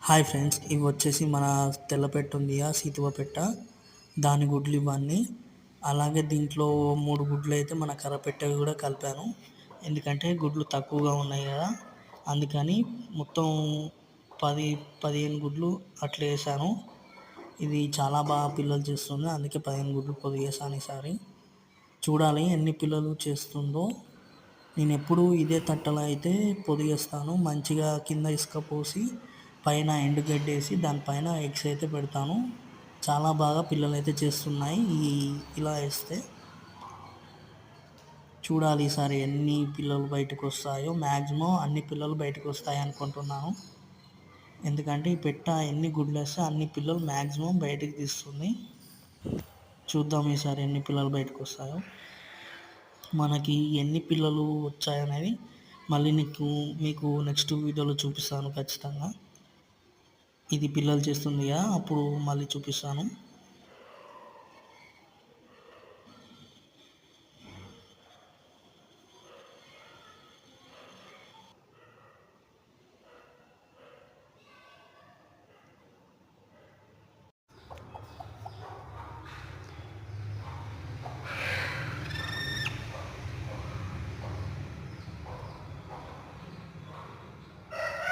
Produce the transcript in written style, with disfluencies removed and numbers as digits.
Hi friends, ఇవి వచ్చేసి మన తెల్ల పెట్ట ఉంది సీతువ పెట్ట, దాని గుడ్లు ఇవన్నీ. అలాగే దీంట్లో 3 గుడ్లు అయితే మన కర్ర పెట్టెవి కూడా కలిపాను, ఎందుకంటే గుడ్లు తక్కువగా ఉన్నాయి కదా, అందుకని మొత్తం 10-15 గుడ్లు అట్లా వేసాను. ఇది చాలా బాగా పిల్లలు చేస్తుంది, అందుకే 15 గుడ్లు పొదిగేసాను ఈసారి. చూడాలి ఎన్ని పిల్లలు చేస్తుందో. నేను ఎప్పుడు ఇదే తట్టలో అయితే పొదిగేస్తాను, మంచిగా కింద ఇసుక పోసి పైన ఎండుగడ్డేసి దానిపైన ఎగ్స్ అయితే పెడతాను. చాలా బాగా పిల్లలు అయితే చేస్తున్నాయి ఇలా వేస్తే. చూడాలి ఈసారి ఎన్ని పిల్లలు బయటకు వస్తాయో. మ్యాక్సిమం అన్ని పిల్లలు బయటకు వస్తాయి అనుకుంటున్నాను, ఎందుకంటే ఈ పెట్ట ఎన్ని గుడ్లు వేస్తే అన్ని పిల్లలు మ్యాక్సిమం బయటకు తీస్తుంది. చూద్దాం ఈసారి ఎన్ని పిల్లలు బయటకు వస్తాయో. మనకి ఎన్ని పిల్లలు వచ్చాయనేది మళ్ళీ మీకు నెక్స్ట్ వీడియోలో చూపిస్తాను ఖచ్చితంగా. ఇది పిల్లలు చేస్తుంది కదా, అప్పుడు మళ్ళీ చూపిస్తాను.